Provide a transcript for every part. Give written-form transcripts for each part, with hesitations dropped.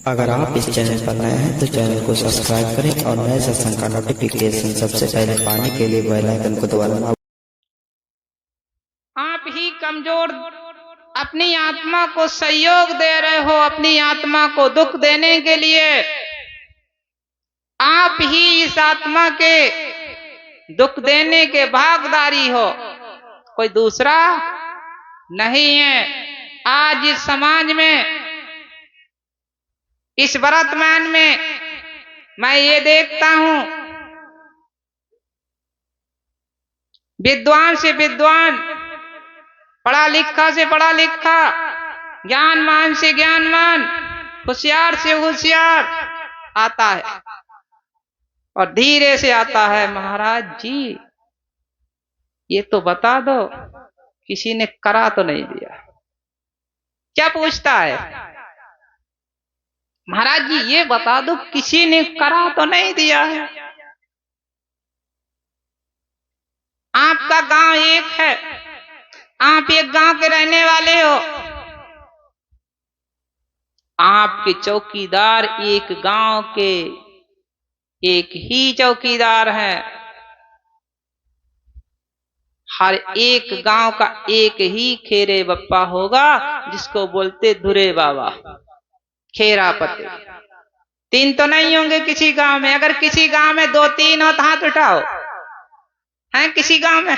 अगर आप इस चैनल पर नए हैं तो चैनल को सब्सक्राइब करें और नए सत्संग का नोटिफिकेशन सबसे पहले पाने के लिए बेल आइकन को दबाना। आप ही कमजोर अपनी आत्मा को सहयोग दे रहे हो, अपनी आत्मा को दुख देने के लिए आप ही इस आत्मा के दुख देने के भागीदारी हो, कोई दूसरा नहीं है। आज इस समाज में, इस वर्तमान में मैं ये देखता हूं, विद्वान से विद्वान, पढ़ा लिखा से पढ़ा लिखा, ज्ञानमान से ज्ञानमान, होशियार से होशियार आता है और धीरे से आता है, महाराज जी ये तो बता दो किसी ने करा तो नहीं दिया। क्या पूछता है? महाराज जी ये बता दो किसी ने करा तो नहीं दिया है। आपका गांव एक है, आप एक गांव के रहने वाले हो, आपके चौकीदार एक गांव के एक ही चौकीदार हैं। हर एक गांव का एक ही खेरे बप्पा होगा जिसको बोलते धुरे बाबा, खेरा पते। तीन तो नहीं होंगे किसी गांव में। अगर किसी गांव में दो तीन हो तो हाथ उठाओ। हैं किसी गांव में?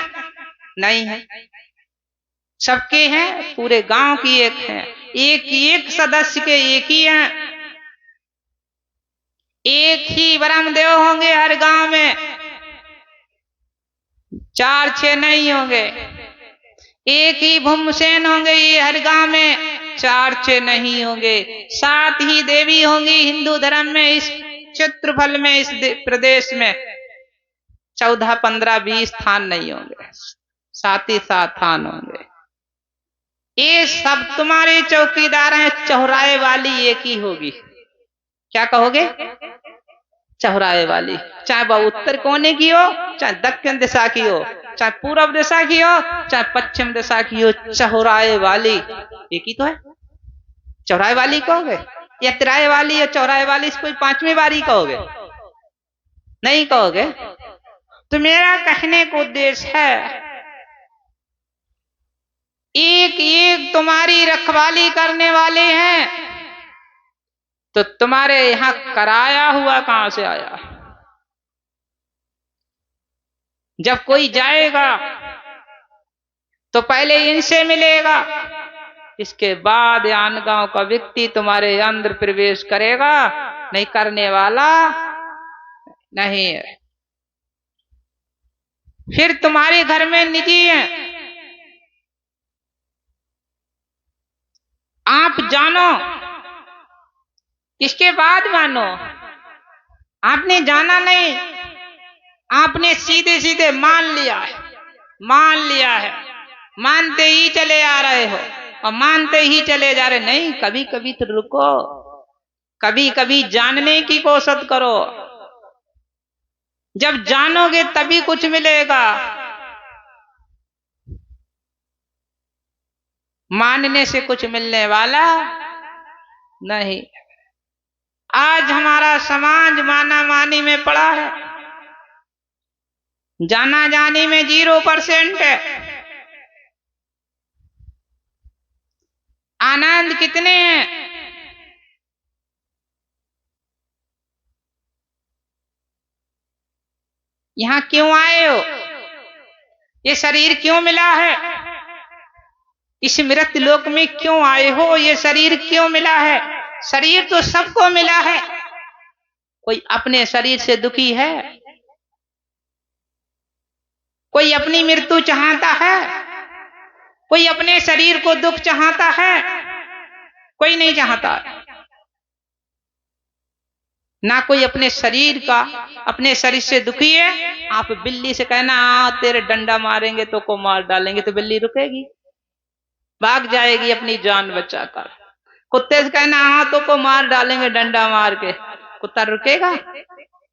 नहीं है। सबके हैं, पूरे गांव की एक है, एक सदस्य के एक ही हैं। एक ही ब्रह्मदेव होंगे हर गांव में, चार छह नहीं होंगे। एक ही भूमसेन होंगे ये हर गांव में, चार छह नहीं होंगे। सात ही देवी होंगी हिंदू धर्म में, इस क्षेत्रफल में, इस प्रदेश में 14, 15, 20 थान नहीं होंगे, सात ही सात थान होंगे। ये सब तुम्हारे चौकीदार हैं। चौराहे वाली एक ही होगी। क्या कहोगे? चौराहे वाली, चाहे वह उत्तर कोने की हो, चाहे दक्षिण दिशा की हो, चाहे पूर्व दिशा की हो, चाहे पश्चिम दिशा की हो, चौराहे वाली एक ही तो है। चौराहे वाली कहोगे या तिराहे वाली या चौराहे वाली? इसको पांचवी बारी कहोगे? नहीं कहोगे। तो मेरा कहने को उद्देश्य है, एक एक तुम्हारी रखवाली करने वाले हैं, तो तुम्हारे यहां कराया हुआ कहां से आया? जब कोई जाएगा तो पहले इनसे मिलेगा, इसके बाद आन गांव का व्यक्ति तुम्हारे अंदर प्रवेश करेगा। नहीं करने वाला नहीं है। फिर तुम्हारे घर में निजी है, आप जानो, इसके बाद मानो। आपने जाना नहीं, आपने सीधे सीधे मान लिया है, मान लिया है, मानते ही चले आ रहे हो और मानते ही चले जा रहे। नहीं, कभी कभी तो रुको, कभी कभी जानने की कोशिश करो। जब जानोगे तभी कुछ मिलेगा, मानने से कुछ मिलने वाला नहीं। आज हमारा समाज माना मानी में पड़ा है, जाना जानी में 0% है। आनंद कितने हैं? यहां क्यों आए हो? ये शरीर क्यों मिला है? इस मृत लोक में क्यों आए हो? ये शरीर क्यों मिला है? शरीर तो सबको मिला है। कोई अपने शरीर से दुखी है? कोई अपनी मृत्यु चाहता है? कोई अपने शरीर को दुख चाहता है? कोई नहीं चाहता। ना कोई अपने शरीर का, अपने शरीर से दुखी है। आप बिल्ली से कहना तेरे डंडा मारेंगे तो को मार डालेंगे, तो बिल्ली रुकेगी? भाग जाएगी अपनी जान बचाकर। कुत्ते से कहना हाँ तो को मार डालेंगे डंडा मार के, कुत्ता रुकेगा?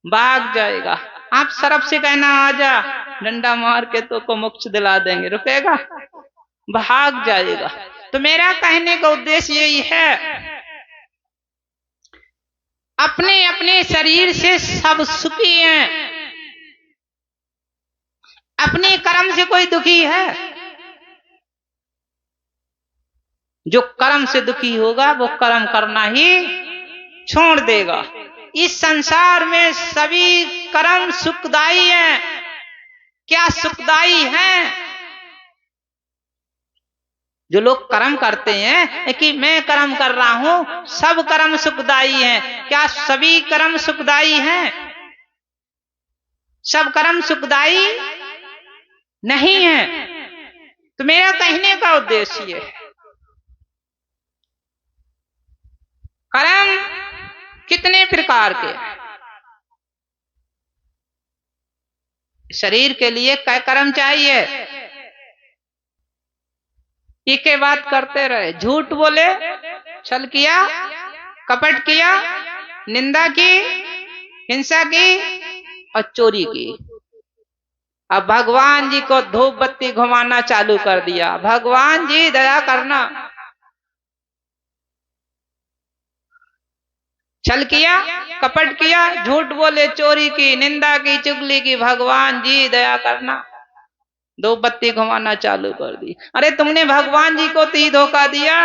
भाग जाएगा। आप सरफ से कहना आजा डंडा मार के तो को मोक्ष दिला देंगे, रुकेगा? भाग जाएगा। तो मेरा कहने का उद्देश्य यही है, अपने अपने शरीर से सब सुखी हैं। अपने कर्म से कोई दुखी है? जो कर्म से दुखी होगा वो कर्म करना ही छोड़ देगा। इस संसार में सभी कर्म सुखदाई हैं। क्या सुखदाई हैं? जो लोग कर्म करते हैं कि मैं कर्म कर रहा हूं, सब कर्म सुखदाई हैं। क्या सभी कर्म सुखदाई हैं? सब कर्म सुखदाई नहीं है। तो मेरा कहने का उद्देश्य ये है, कर्म कितने प्रकार के हैं? शरीर के लिए क्या कर्म चाहिए? एक ही बात करते रहे, झूठ बोले, छल किया, कपट किया, निंदा की, हिंसा की और चोरी की। अब भगवान जी को धूप बत्ती घुमाना चालू कर दिया, भगवान जी दया करना। छल किया, कपट किया, झूठ बोले, चोरी की, निंदा की, चुगली की, भगवान जी दया करना। धूप बत्ती घुमाना चालू कर दी। अरे तुमने भगवान जी को तो ही धोखा दिया,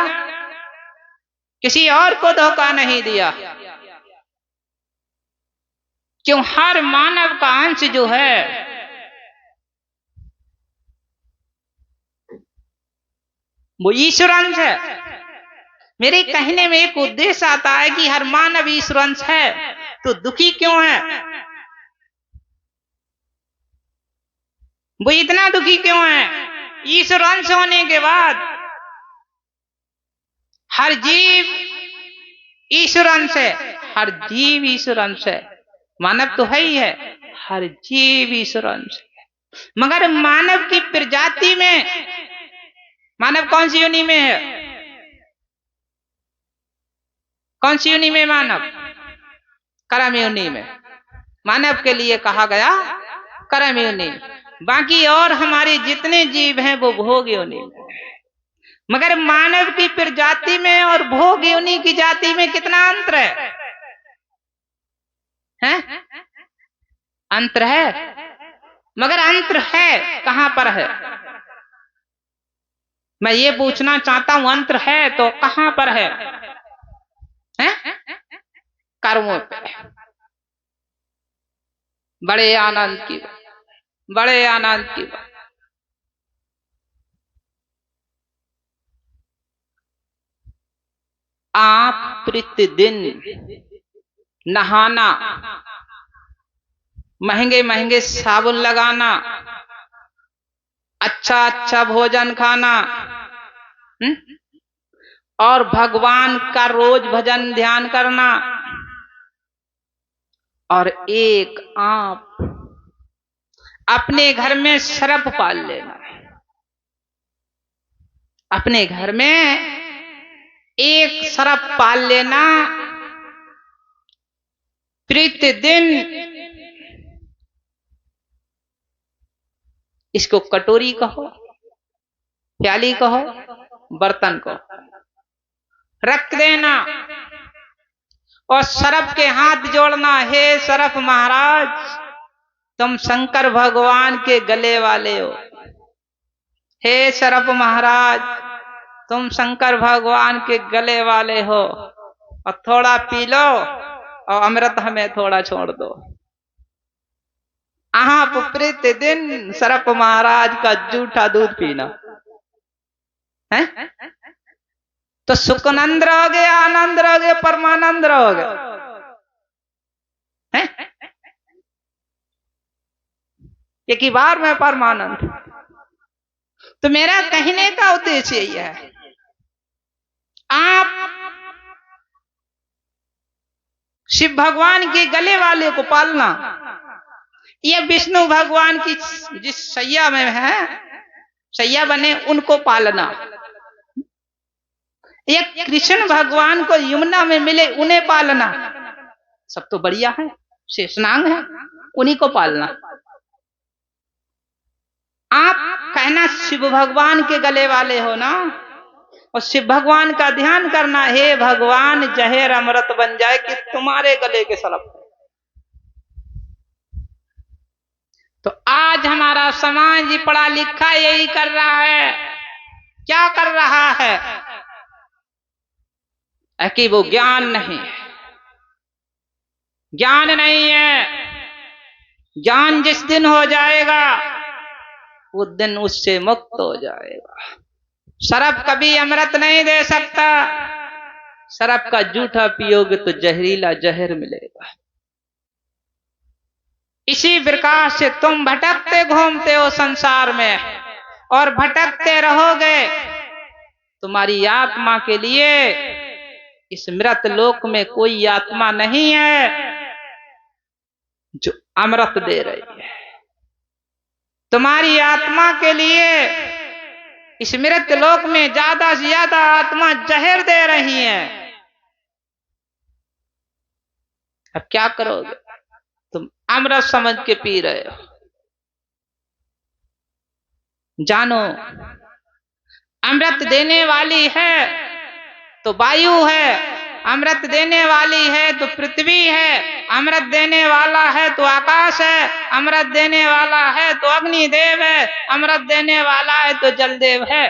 किसी और को धोखा नहीं दिया। क्यों? हर मानव का अंश जो है वो ईश्वर अंश है। मेरे कहने में एक उद्देश्य आता है कि हर मानव ईश्वर अंश है, तो दुखी क्यों है? वो इतना दुखी क्यों है? ईश्वर अंश होने के बाद हर जीव ईश्वर अंश है, हर जीव ईश्वर अंश है। मानव तो है ही है, हर जीव ईश्वर अंश है। मगर मानव की प्रजाति में, मानव कौन सी योनि में है? कौन सी योनि में मानव? कर्म योनि में। मानव के लिए कहा गया कर्म योनि। बाकी और हमारे जितने जीव हैं वो भोग योनि में। मगर मानव की प्रजाति में और भोग योनि की जाति में कितना अंतर है? हैं? अंतर है। मगर अंतर है कहां पर है? मैं ये पूछना चाहता हूं, अंतर है तो कहां पर है? कर्मों पे। बड़े आनंद की बात, बड़े आनंद की बात। आप प्रतिदिन नहाना, महंगे महंगे साबुन लगाना, अच्छा अच्छा भोजन खाना, और भगवान का रोज भजन ध्यान करना, और एक आप अपने घर में सर्प पाल लेना। अपने घर में एक सर्प पाल लेना, प्रतिदिन इसको कटोरी कहो, प्याली कहो, बर्तन कहो, रख देना और सर्प के हाथ जोड़ना। हे सर्प महाराज, तुम शंकर भगवान के गले वाले हो। हे सर्प महाराज, तुम शंकर भगवान के गले वाले हो, और थोड़ा पी लो और अमृत हमें थोड़ा छोड़ दो। आप प्रतिदिन सर्प महाराज का जूठा दूध पीना है, तो सुखानंद रहोगे, आनंद रहोगे, परमानंद रहोगे। एक ही बार में परमानंद। तो मेरा कहने का उद्देश्य यही है, आप शिव भगवान के गले वाले को पालना, या विष्णु भगवान की जिस सैया में है, सैया बने उनको पालना, या कृष्ण भगवान को यमुना में मिले उन्हें पालना, सब तो बढ़िया है, शेषनाग है, उन्हीं को पालना। आप कहना शिव भगवान के गले वाले हो ना, और शिव भगवान का ध्यान करना, हे भगवान जहर अमृत बन जाए कि तुम्हारे गले के सलप। तो आज हमारा समाज ही पढ़ा लिखा यही कर रहा है। क्या कर रहा है कि वो ज्ञान नहीं है, ज्ञान नहीं है। ज्ञान जिस दिन हो जाएगा उस दिन उससे मुक्त हो जाएगा। शराब कभी अमृत नहीं दे सकता। शराब का जूठा पियोगे तो जहरीला जहर मिलेगा। इसी प्रकार से तुम भटकते घूमते हो संसार में और भटकते रहोगे। तुम्हारी आत्मा के लिए इस मृत लोक में कोई आत्मा नहीं है जो अमृत दे रही है। तुम्हारी आत्मा के लिए इस मृत लोक में ज्यादा से ज्यादा आत्मा जहर दे रही है। अब क्या करोगे? तुम अमृत समझ के पी रहे हो। जानो अमृत देने वाली है तो वायु है, अमृत देने वाली है तो पृथ्वी है, अमृत देने वाला है तो आकाश है, अमृत देने वाला है तो अग्निदेव है, अमृत देने वाला है तो जलदेव है,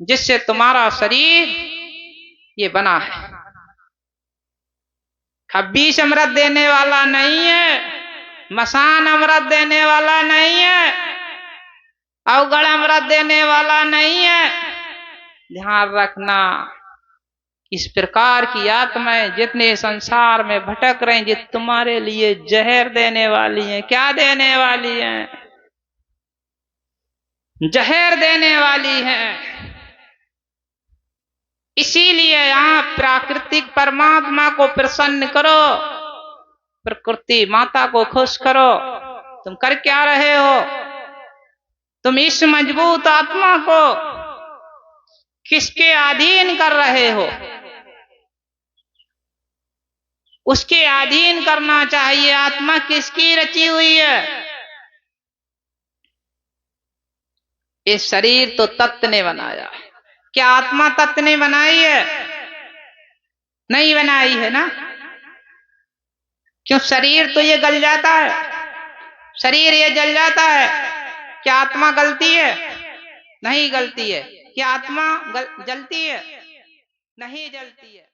जिससे तुम्हारा शरीर ये बना है। खब्बीस अमृत देने वाला नहीं है, मसान अमृत देने वाला नहीं है, अवगढ़ अमृत देने वाला नहीं है। ध्यान रखना, इस प्रकार की आत्माएं जितने संसार में भटक रही, ये तुम्हारे लिए जहर देने वाली हैं। क्या देने वाली हैं? जहर देने वाली हैं। इसीलिए आप प्राकृतिक परमात्मा को प्रसन्न करो, प्रकृति माता को खुश करो। तुम कर क्या रहे हो? तुम इस मजबूत आत्मा को किसके अधीन कर रहे हो? उसके अधीन करना चाहिए। आत्मा किसकी रची हुई है? इस शरीर तो तत्व ने बनाया। क्या आत्मा तत्व ने बनाई है? नहीं बनाई है ना। क्यों? शरीर तो ये गल जाता है, शरीर ये जल जाता है। क्या आत्मा गलती है? नहीं गलती है। क्या आत्मा जलती है? नहीं जलती है।